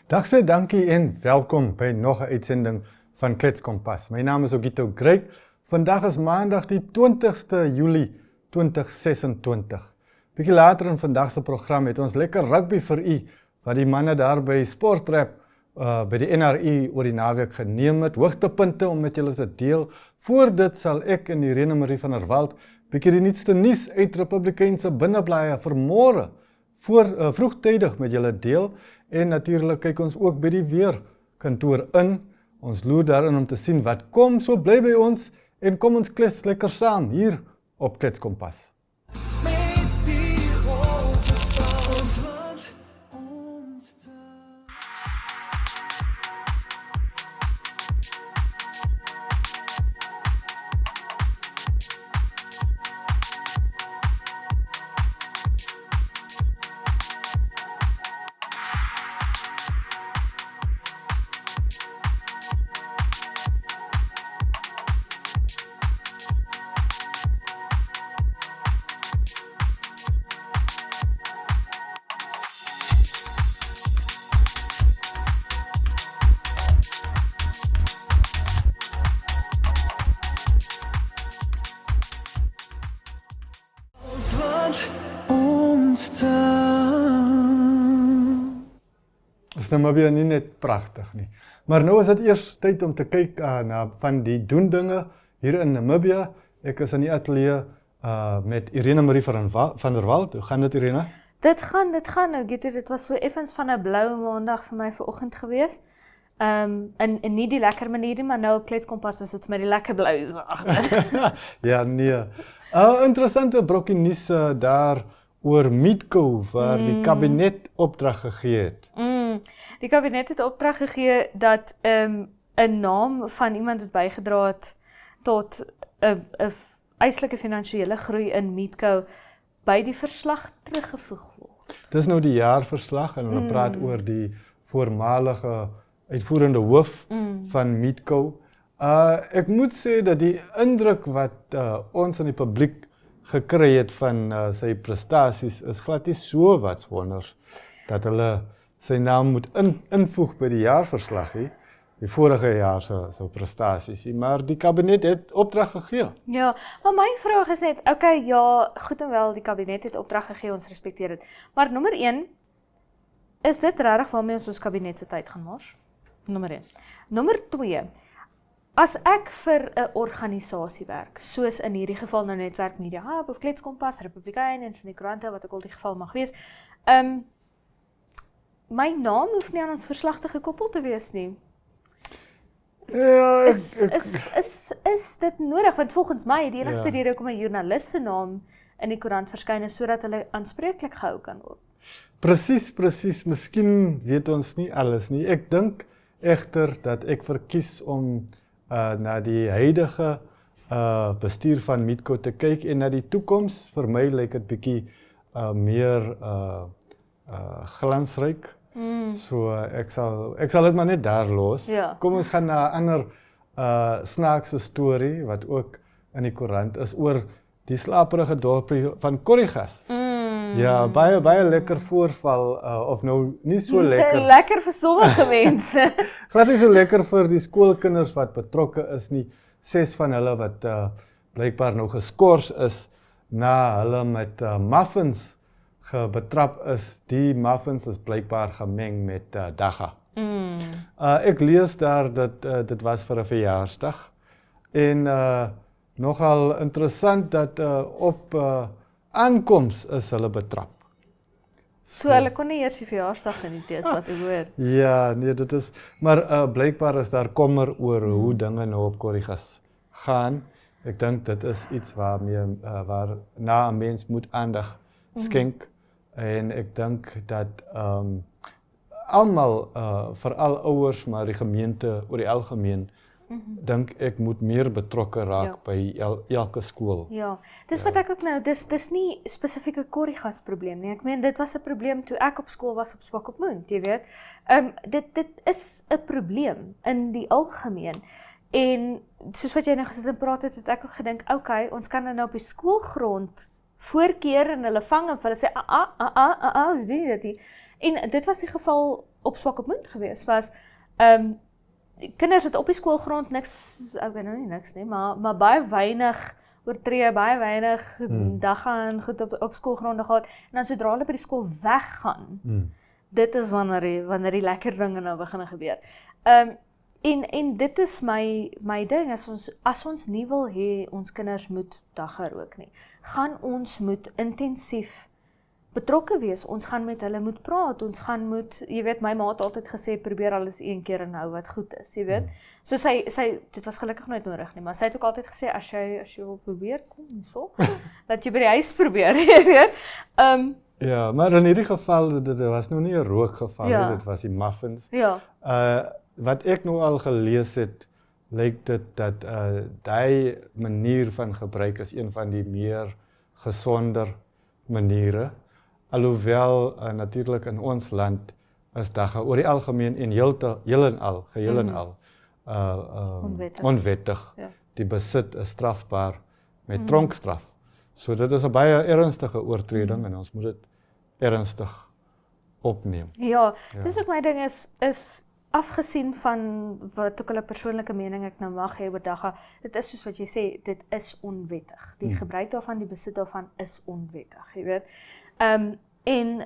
Dag sê dankie en welkom by nog 'n uitsending van Kletskompas. My naam is Ogito Greig. Vandag is Maandag die 20ste Julie 2026. Bietjie later in vandag se program het ons lekker rugby vir u wat die manne daar by Sportrap by die NRI oor die naweek geneem het. Hoogtepunte om met julle te deel. Voor dit sal ek en Irene Marie van der Walt bietjie die nuutste nuus uit Republikeinse binneblaaie vir môre vroegtydig met julle deel. En natuurlik kyk ons ook by die weerkantoor in. Ons loer daarin om te sien wat kom, so bly by ons en kom ons klets lekker saam hier op Kletskompas. Is Namibia nie net pragtig nie. Maar nou is dit eers tyd om te kyk na van die doen dinge hier in Namibia. Ek is in die ateljee met Irene Marie van der Walt. Hoe gaan dit, Irene? Dit gaan nou, dit was so effens van 'n blou maandag vir my vanoggend gewees. En nie die lekker manier nie, maar nou op Kletskompas is dit met die lekker blou. Ja, nee. Interessante brokkie nuus daar oor Meetco, waar die kabinet opdrag gegee het. Die kabinet het opdrag gegee dat 'n naam van iemand wat bygedra het tot 'n eislike finansiële groei in Meetco by die verslag teruggevoeg word. Dis nou die jaarverslag en hulle praat oor die voormalige uitvoerende hoof van Meetco. Ek moet sê dat die indruk wat ons in die publiek gekry het van sy prestasies is glad nie so wat wonder dat hulle sy naam moet invoeg by die jaarverslag, die vorige jaar se prestasies, maar die kabinet het opdrag gegee. Ja, maar my vraag is net, okay, ja, goed en wel, die kabinet het opdrag gegee, ons respekteer dit. Maar nommer 1, is dit regtig waarmee ons kabinet se tyd gaan mors? Nommer 1. Nommer 2, as ek vir 'n organisasie werk, soos in hierdie geval nou Netwerk Media Hub of Kletskompas, Republikein en van die koerante, wat ook al die geval mag wees, my naam hoef nie aan ons verslag te gekoppel te wees nie. Ja, is dit nodig? Want volgens my, die enigste rede hoekom 'n joernalis se naam in die koerant verskyn is sodat hulle aanspreeklik gehou kan word. Presies. Miskien weet ons nie alles nie. Ek dink egter dat ek verkies om na die huidige bestuur van Meetco te kyk en na die toekoms. Vir my lyk dit bietjie meer glansryk. So ek sal dit maar net daar los. Ja. Kom ons gaan na 'n ander snaakse storie wat ook in die koerant is oor die slaperige dorpie van Korrigas. Ja, baie lekker voorval of nou nie so lekker. Lekker vir sommige mense. Glad nie so lekker vir die skoolkinders wat betrokke is nie. 6 van hulle wat blykbaar nou geskort is na hulle met muffins betrap is. Die muffins is blykbaar gemeng met dagga. Ek lees daar dat dit was vir 'n verjaarsdag. En nogal interessant dat op aankoms is hulle betrap. So hulle kon nie eers die verjaarsdag geniet as wat ek hoor. Ja, nee, dit is, maar blykbaar is daar kommer oor hoe dinge nou op Korrigas gaan. Ek dink dit is iets waarna 'n mens moet aandag skenk. En ek dink dat almal, veral ouers, maar die gemeente oor die algemeen, dink ek moet meer betrokke raak by elke skool. Ja, dis wat ek ook nou, dis nie spesifieke Korrigas probleem nie. Ek meen dit was 'n probleem toe ek op skool was op Swakopmund, jy weet. Dit is 'n probleem in die algemeen. En soos wat jy nou gesit en praat het ek ook gedink, okay, ons kan nou op die skoolgrond voorkeer en hulle vang en vir hulle sê, ons doen dit nie. En dit was die geval op Swakopmund geweest, was kinders het op die skoolgrond niks, okay, nou nie niks nie, maar baie weinig oortree, baie weinig daggaan goed op skoolgronde gehad, en dan sodra hulle by die skool weggaan, dit is wanneer die lekker dinge nou begin gebeur. En dit is my ding, as ons nie wil hê, ons kinders moet dagga rook nie, gaan ons moet intensief betrokke wees, ons gaan met hulle moet praat, ons gaan moet, jy weet, my ma het altyd gesê, probeer alles een keer en hou wat goed is, jy weet, so sy, dit was gelukkig nooit nodig nie, maar sy het ook altyd gesê, as jy wil probeer, kom so, dat jy by die huis probeer, jy weet, Ja, maar in hierdie geval, dit was nou nie 'n rookgeval nie, dit was die muffins. Ja. Wat ek nou al gelees het, lyk dit dat die manier van gebruik is een van die meer gesonder maniere. Alhoewel natuurlik in ons land is dagga oor die algemeen en geheel en al onwettig. Ja. Die besit is strafbaar met tronkstraf. So dit is 'n baie ernstige oortreding en ons moet dit ernstig opneem. Ja, dis ook my ding is afgesien van wat ook hulle persoonlike mening ek nou mag hê oor dagga, dit is soos wat jy sê, dit is onwettig. Die gebruik daarvan, die besit daarvan is onwettig, jy weet. En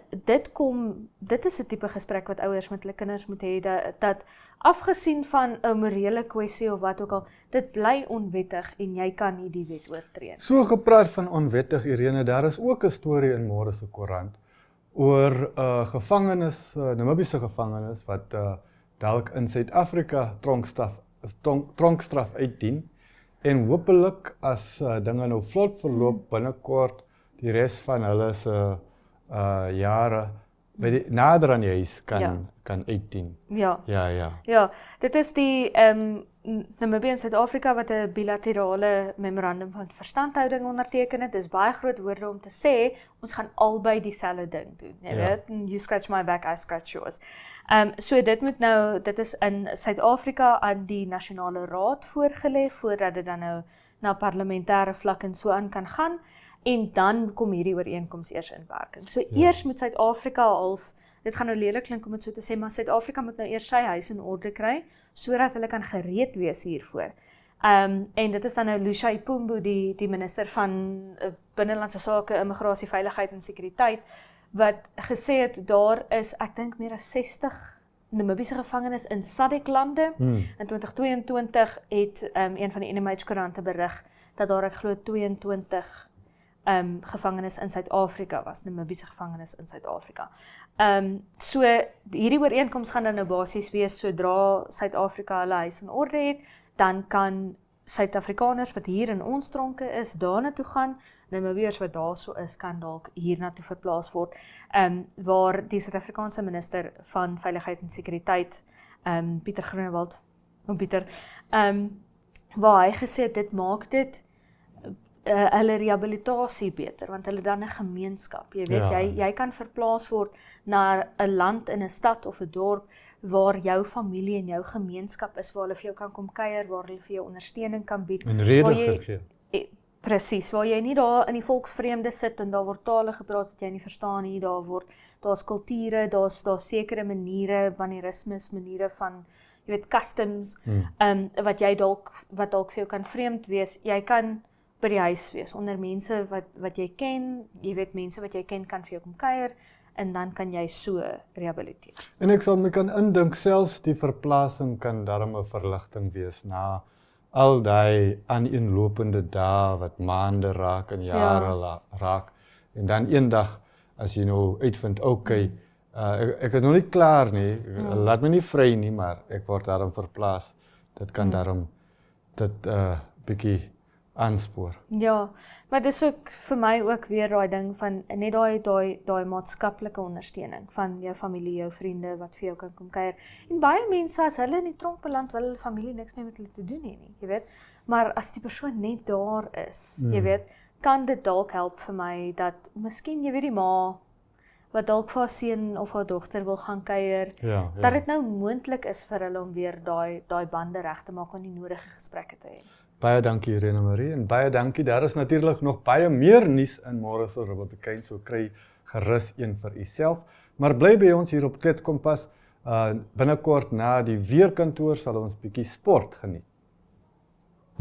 dit is 'n tipe gesprek wat ouers met hulle kinders moet hê, dat afgesien van 'n morele kwessie of wat ook al, dit bly onwettig en jy kan nie die wet oortree. So gepraat van onwettig, Irene, daar is ook 'n storie in môre se koerant oor gevangenes, Namibiese gevangenes wat dalk in Suid-Afrika tronkstraf uitdien en hopelik as dinge nou vlot verloop binnekort die res van hulle se jare nader aan die huis kan uitdien. Ja. Ja. Ja, dit is die Namibië en Suid-Afrika wat 'n bilaterale memorandum van verstandhouding onderteken het. Dis baie groot woorde om te sê, ons gaan albei dieselfde ding doen. Jy weet, you scratch my back, I scratch yours. So dit is in Suid-Afrika aan die Nasionale Raad voorgelê voordat dit dan nou na parlementêre vlak en so aan kan gaan. En dan kom hierdie ooreenkoms eers in werking. So eers moet Suid-Afrika dit gaan nou lelik klink om dit so te sê, maar Suid-Afrika moet nou eers sy huis in orde kry, sodat hulle kan gereed wees hiervoor. En dit is dan nou Lucia Ipumbu, die minister van Binnelandse Sake, Immigrasie, Veiligheid en Sekuriteit, wat gesê het, daar is, ek dink meer as 60 Namibiese gevangenes in SADC-lande. In 2022 het een van die NMH-koerante berig, dat daar ek glo 22 gevangenis in Suid-Afrika was, Namibiese gevangenis in Suid-Afrika. So hierdie ooreenkoms gaan dan nou basies wees, sodra Suid-Afrika hulle huis in orde het, dan kan Suid-Afrikaners wat hier in ons tronke is, daarna toe gaan, Namibiërs wat daarso is, kan dalk hierna toe verplaas word, waar die Suid-Afrikaanse minister van Veiligheid en Sekuriteit, Pieter Groenewald, waar hy gesê het, dit maak dit hulle rehabilitasie beter, want hulle dan 'n gemeenskap, jy weet, jy kan verplaas word na 'n land in 'n stad of 'n dorp waar jou familie en jou gemeenskap is, waar hulle vir jou kan kom kuier, waar hulle vir jou ondersteuning kan bied. En rede gegee. Presies, waar jy nie daar in die volksvreemde sit en daar word tale gepraat wat jy nie verstaan nie, daar's kulture, daar's sekere maniere, manierismes, maniere van, jy weet, customs, wat dalk vir jou kan vreemd wees. Jy kan by die huis wees, onder mense wat jy ken, jy weet, mense wat jy ken kan vir jou kom kuier, en dan kan jy so rehabiliteer. En ek sal my kan indink, selfs die verplasing kan daarom 'n verligting wees na al die aaneenlopende dae wat maande raak en jare raak. En dan eendag, as jy nou uitvind, ek is nog nie klaar nie, laat my nie vry nie, maar ek word daarom verplaas. Dit kan daarom dit bietjie aanspoor. Ja, maar dis ook vir my ook weer daai ding van net daai maatskaplike ondersteuning van jou familie, jou vriende wat vir jou kan kom kuier. En baie mense, as hulle in die tronk beland, wil hulle familie niks meer met hulle te doen hê nie, jy weet. Maar as die persoon net daar is, jy weet, kan dit dalk help vir my dat miskien, jy weet, die ma wat dalk vir haar seun of haar dogter wil gaan kuier, dat dit nou moontlik is vir hulle om weer daai bande reg te maak en die nodige gesprekke te hê. Baie dankie Irene Marie en baie dankie. Daar is natuurlik nog baie meer nuus in môre se Republikein, so kry gerus een vir u self. Maar bly by ons hier op Kletskompas. Binnekort na die weerkantoor sal ons bietjie sport geniet.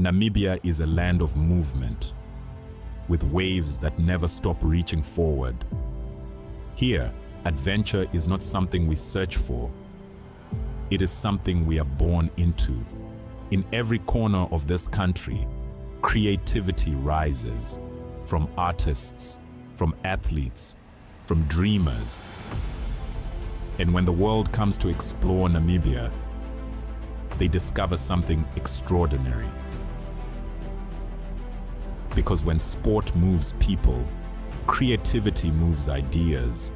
Namibia is a land of movement, with waves that never stop reaching forward. Here, adventure is not something we search for. It is something we are born into. In every corner of this country, creativity rises, from artists, from athletes, from dreamers. And when the world comes to explore Namibia, they discover something extraordinary. Because when sport moves people, creativity moves ideas,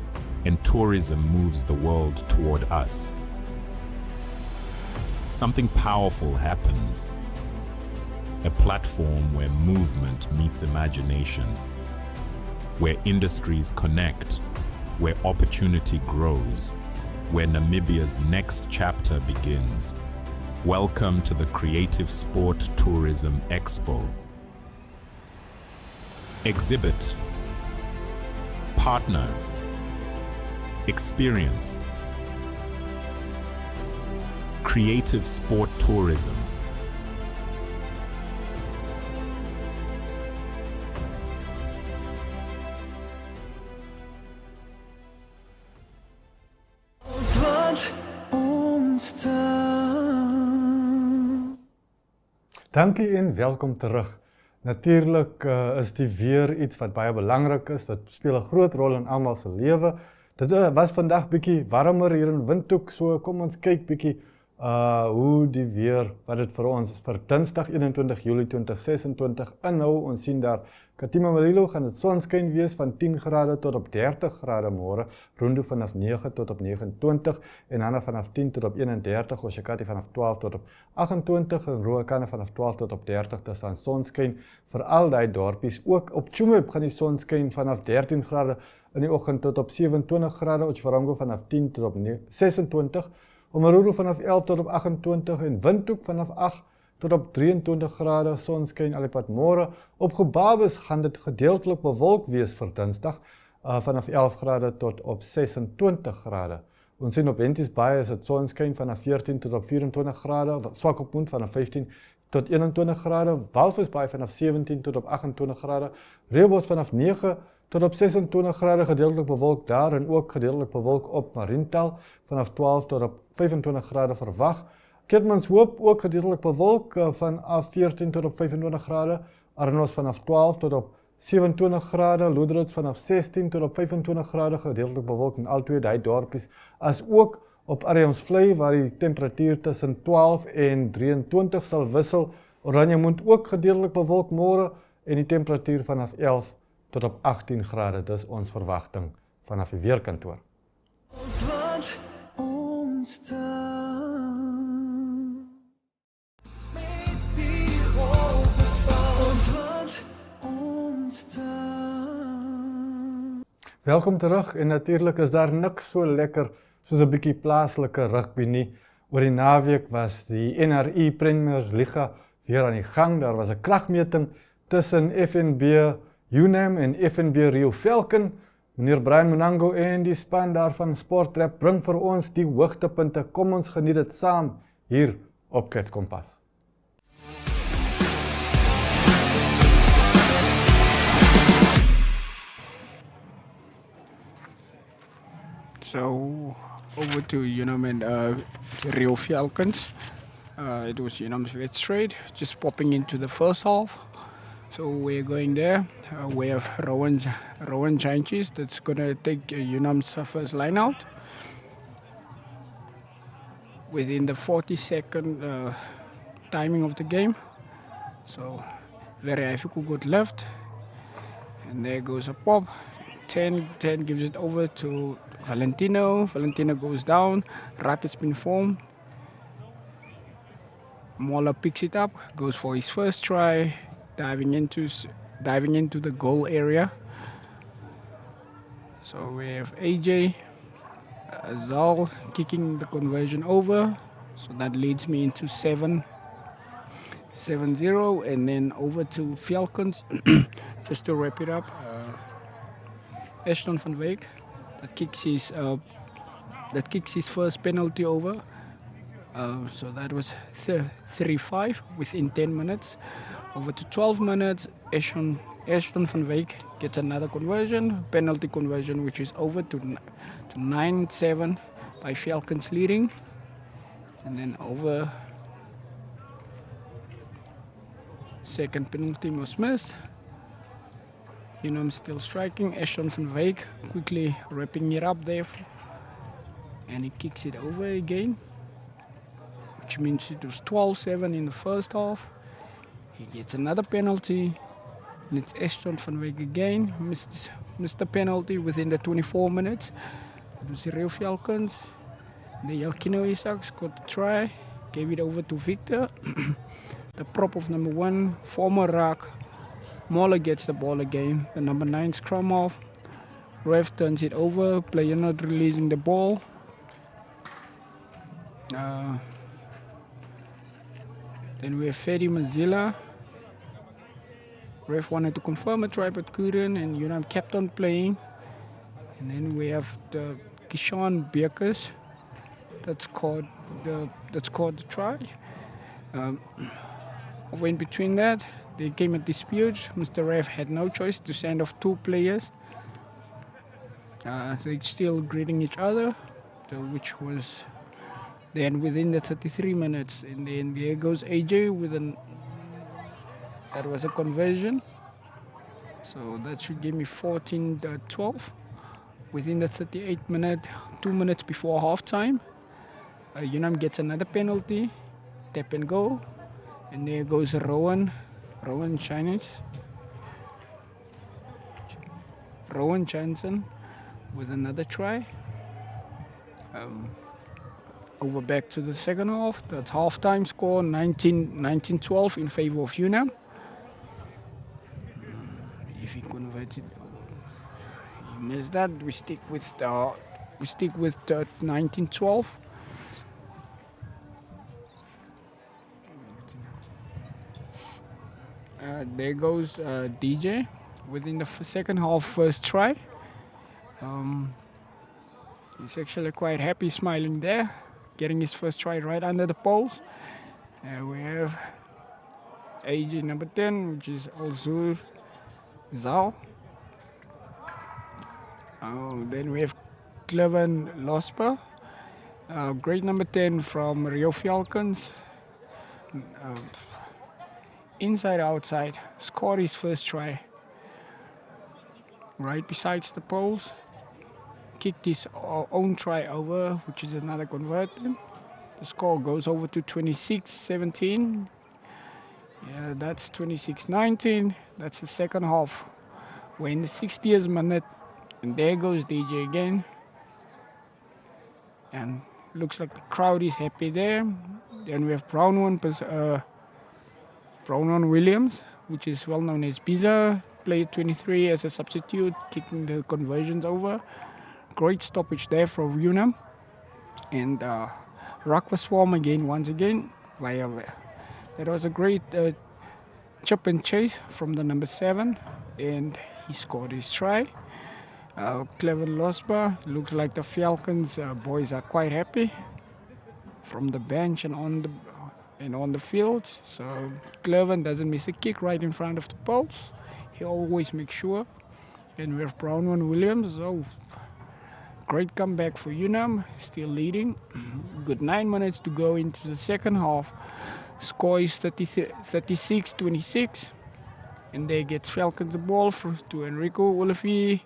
and tourism moves the world toward us. Something powerful happens. A platform where movement meets imagination, where industries connect, where opportunity grows, where Namibia's next chapter begins. Welcome to the Creative Sport Tourism Expo. Exhibit, partner, experience. Creative Sport Tourism. Dankie en welkom terug. Natuurlik is die weer iets wat baie belangrik is. Dit speel 'n groot rol in almal se lewe. Dit was vandag bietjie warmer hier in Windhoek, so kom ons kyk bietjie hoe die weer, wat dit vir ons vir Dinsdag 21 Julie 2026 inhou. Ons sien daar Katima Malilo gaan dit sonskyn wees van 10 grade tot op 30 grade môre, Rundu vanaf 9 tot op 29 en Hana vanaf 10 tot op 31, Oshakati vanaf 12 tot op 28 en Ruakana vanaf 12 tot op 30. Daar staan sonskyn vir al die dorpies. Ook op Tsumeb gaan die sonskyn vanaf 13 grade in die oggend tot op 27 grade, Otjiwarongo vanaf 10 tot op 26, Omaruru vanaf 11 tot op 28 en Windhoek vanaf 8 tot op 23 grade, sonskyn al die pad môre. Op Gebabes gaan dit gedeeltelik bewolk wees vir Dinsdag, vanaf 11 grade tot op 26 grade. Ons sien op Henties Bay is dit sonskyn vanaf 14 tot op 24 grade, Swakopmund vanaf 15 tot 21 grade, Walvis Bay vanaf 17 tot op 28 grade, Rehoboth vanaf 9 tot op 26 grade, gedeeltelik bewolk daar en ook gedeeltelik bewolk op Mariental vanaf 12 tot op 25 grade verwag. Keetmanshoop ook gedeeltelik bewolk vanaf 14 tot op 25 grade, Arnos vanaf 12 tot op 27 grade, Loederhits vanaf 16 tot op 25 grade, gedeeltelik bewolk in al twee die dorpies, as ook op Ariamsvlei waar die temperatuur tussen 12 en 23 sal wissel. Oranjemund ook gedeeltelik bewolk môre en die temperatuur vanaf 11 tot op 18 grade. Dis ons verwagting vanaf die weerkantoor. Welkom terug en natuurlik is daar niks so lekker soos 'n bietjie plaaslike rugby nie. Oor die naweek was die NRI Premier Liga weer aan die gang. Daar was 'n kragmeting tussen FNB UNAM en FNB Rio Falcon. Meneer Brian Munango en die span daarvan Sportrap bring vir ons die hoogtepunte. Kom ons geniet dit saam hier op Kletskompas. So over to UNAM and Rio Falcons. It was UNAM's wedstrijd, just popping into the first half. So we're going there. We have Rowan Janchis that's going to take UNAM's first line out. Within the 40-second timing of the game. So very Aifiku got left. And there goes a pop. 10 gives it over to Valentino. Valentino goes down. Rack has been formed. Mola picks it up, goes for his first try, diving into the goal area. So we have AJ Zal kicking the conversion over. So that leads me into 7-0, and then over to Falcons. Just to wrap it up, Ashton van Wyk that kicks his first penalty over. So that was 3-5 within 10 minutes. Over to 12 minutes, Ashton van Wyk gets another conversion, penalty conversion, which is over to 9-7 by Falcons leading. And then over, second penalty was missed. Unam still striking. Ashton van Wyk quickly wrapping it up there. And he kicks it over again, which means it was 12-7 in the first half. He gets another penalty. And it's Ashton van Wyk again. Missed the penalty within the 24 minutes. It was the Rio Falcons. The Jalkino Isak scored the try. Gave it over to Victor. The prop of number 1, former Raak. Moller gets the ball again. The number 9 scrum off. Ref turns it over. Player not releasing the ball. Then we have Ferdy Mazila. Ref wanted to confirm a try but couldn't, and Unam kept on playing. And then we have the Kishan Bekers that scored the try. Over in between that, there came a dispute. Mr. Ref had no choice to send off 2 players. They're still greeting each other, which was then within the 33 minutes. And then there goes AJ with that was a conversion. So that should give me 14-12. Within the 38th minute, 2 minutes before halftime, Unam gets another penalty, tap and go. And there goes Rowan Jansen with another try. Over back to the second half. That's halftime score 19-12 in favor of Unam. If he converts it, he missed that. We stick with 19-12. There goes DJ within the second half first try. He's actually quite happy, smiling there, getting his first try right under the poles. We have AJ number 10, which is Alzur Zhao. Then we have Cleven Losper, great number 10 from Rio Falcons. Inside outside, scored his first try right besides the poles. Kicked his own try over, which is another conversion. The score goes over to 26-17. Yeah, that's 26-19. That's the second half. We're in the 60th minute, and there goes DJ again. And looks like the crowd is happy there. Then we have Brownwan Williams, which is well known as Biza, played 23 as a substitute, kicking the conversions over. Great stoppage there for Unam. And Rakwa Swarm once again. That was a great chip and chase from the number 7, and he scored his try. Cleven Losba, looks like the Falcons boys are quite happy from the bench and on the field. So Cleven doesn't miss a kick right in front of the post. He always makes sure. And we have Brownwan Williams. Great comeback for Unam, still leading. Good 9 minutes to go into the second half. Score is 36-26. And there gets Falcons the ball to Enrico Olivier.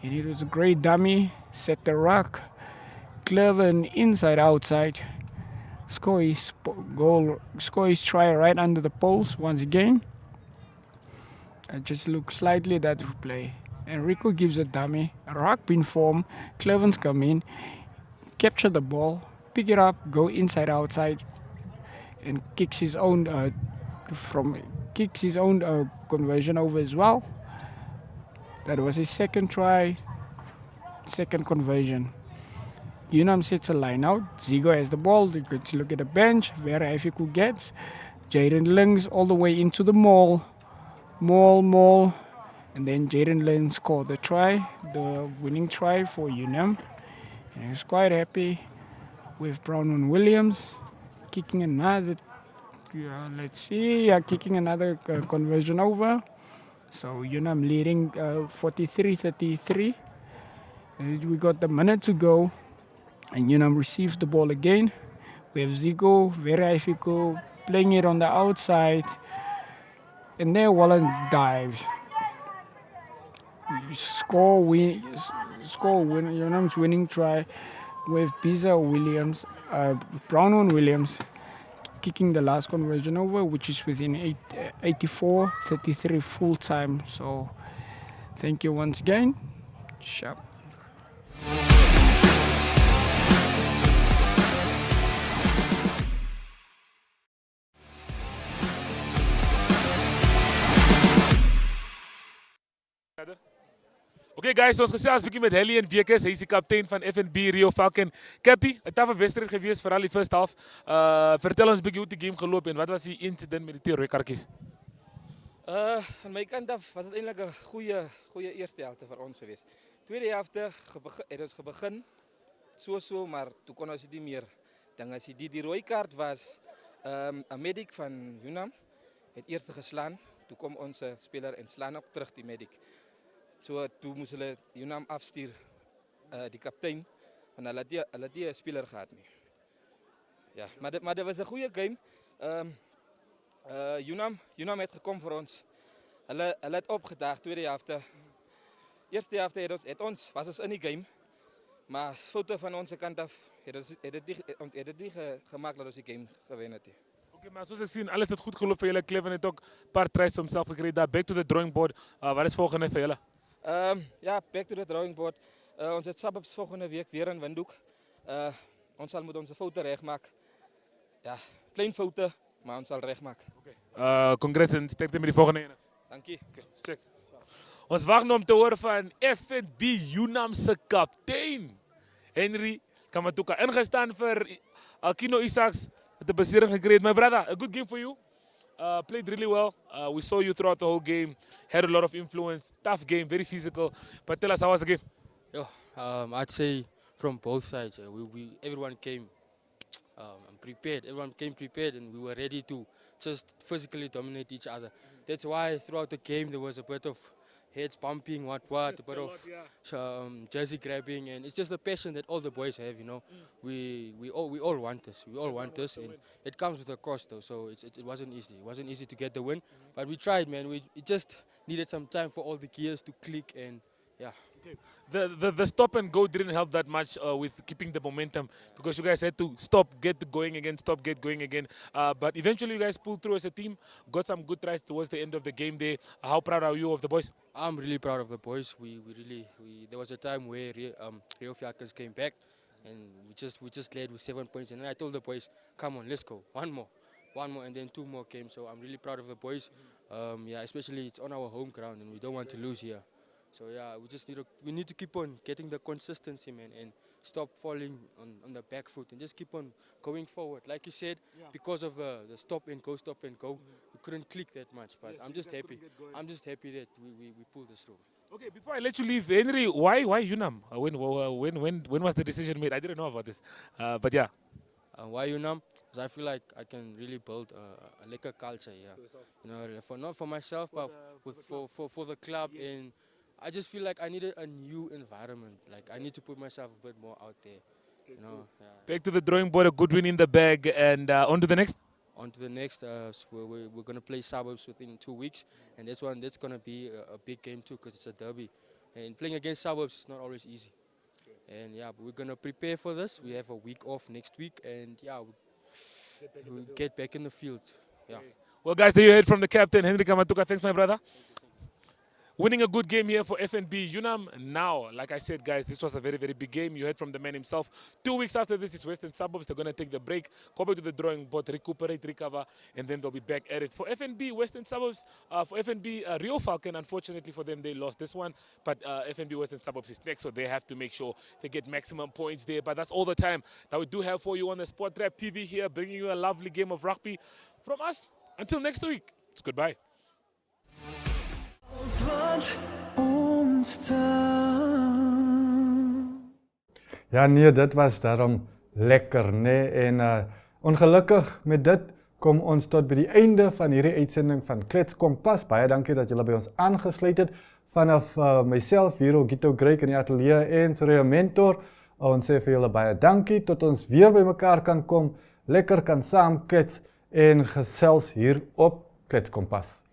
And it was a great dummy. Set the rock. Clever and inside outside. Score his try right under the post once again. I just look slightly at that replay. Enrico gives a dummy, a rock pin form. Clevens come in, capture the ball, pick it up, go inside outside, and kicks his own conversion over as well. That was his second try, second conversion. Unam sets a line out. Zigo has the ball. You could look at the bench. Vera Afiku gets. Jaden Lings all the way into the mall. And then Jaden Lynn scored the try, the winning try for UNAM. And he was quite happy with Brownman Williams kicking another, kicking another conversion over. So UNAM leading 43-33. We got the minute to go, and UNAM receives the ball again. We have Zico, Verifico playing it on the outside, and there Wallace dives. UNAM's winning try with Biza Williams, Brownman Williams kicking the last conversion over, which is within 84-33 full time. So thank you once again. Sharp. Okay guys, ons gesels 'n bietjie met Helly Bekes, hy is die kaptein van FNB Rio Falcon. Cappy, 'n taffe wedstryd gewees veral die first half. Vertel ons 'n bietjie hoe die game geloop en wat was die incident met die twee rooi kaartjies? Aan my kant af was dit eintlik 'n goeie eerste helfte vir ons geweest. Tweede helfte het ons begin so, maar toe kon ons nie meer dinge as die rooi kaart was 'n medic van UNAM het eers geslaan. Toe kom ons speler en slaan ook terug die medic. So toe moes hulle UNAM afstuur die kaptein want hulle het nie 'n speler gehad nie. Ja, maar dit was 'n goeie game. UNAM het gekom vir ons. Hulle het opgedaag tweede helfte. Eerste helfte was ons in die game. Maar foute van onze kant af het dit nie gemaak dat ons die game gewen het. Okay, maar soos ek sien, alles het goed geloop vir julle. Cleven het ook 'n paar tries homself gekry daar. Back to the drawing board. Wat is volgende vir julle? Ja, back to the drawing board. Ons het Suburbs volgende week weer in Windhoek. Ons sal moet onze foute regmaak. Ja, klein foute, maar ons sal regmaak. Okay. Congrats en sterkte met die volgende ene. Dankie. Okay, check. Ons wag nou om te hoor van FNB UNAM se kaptein Henry Kamatuka ingestaan vir Alkino Isaacs met 'n besering gekry. My brother, a good game for you. Played really well. We saw you throughout the whole game. Had a lot of influence. Tough game, very physical. But tell us, how was the game? I'd say from both sides. Everyone came prepared. Everyone came prepared, and we were ready to just physically dominate each other. That's why throughout the game there was a bit of heads bumping, a bit of jersey grabbing, and it's just the passion that all the boys have. You know, we all want this. We all want this, and it comes with a cost, though. So it wasn't easy. It wasn't easy to get the win, but we tried, man. It just needed some time for all the gears to click, and yeah. Okay. The stop and go didn't help that much with keeping the momentum because you guys had to stop, get going again. But eventually you guys pulled through as a team, got some good tries towards the end of the game there. How proud are you of the boys? I'm really proud of the boys. There was a time where Rio Falcons came back, and we just led with 7 points. And then I told the boys, come on, let's go, one more, and then 2 more came. So I'm really proud of the boys. Especially it's on our home ground, and we don't want to lose here. So yeah, we need to keep on getting the consistency, man, and stop falling on the back foot and just keep on going forward. Like you said, because of the stop and go, we couldn't click that much. But I'm just happy. I'm just happy that we pulled this through. Okay, before I let you leave, Henry, why UNAM? When was the decision made? I didn't know about this, but yeah. Why UNAM? Because I feel like I can really build a liquor culture here. You know, not for myself, but for the club. And I just feel like I needed a new environment. Like I need to put myself a bit more out there. You know. Yeah. Back to the drawing board, a good win in the bag, and on to the next. On to the next. We're gonna play Suburbs within 2 weeks, and that's gonna be a big game too, because it's a derby. And playing against Suburbs is not always easy. And yeah, but we're gonna prepare for this. We have a week off next week, and yeah, we'll get back in the field. Yeah. Well, guys, there you heard from the captain, Henry Kamatuka. Thanks, my brother. Winning a good game here for FNB UNAM. Now, like I said, guys, this was a very, very big game. You heard from the man himself. 2 weeks after this, it's Western Suburbs. They're going to take the break, go back to the drawing board, recuperate, recover, and then they'll be back at it. For FNB Western Suburbs, for FNB Rio Falcon, unfortunately for them, they lost this one. But FNB Western Suburbs is next, so they have to make sure they get maximum points there. But that's all the time that we do have for you on the Sport Trap TV here, bringing you a lovely game of rugby. From us, until next week, it's goodbye. wat ons staan. Ja nee, dit was daarom lekker, nee, en ongelukkig met dit kom ons tot by die einde van hierdie uitsending van Klets Kompas. Baie dankie dat julle by ons aangesluit het. Vanaf myself hier op Gito Greig in die ateljee en Surya Mentor. Ons sê vir julle baie dankie tot ons weer by mekaar kan kom, lekker kan saam klets en gesels hier op Klets Kompas.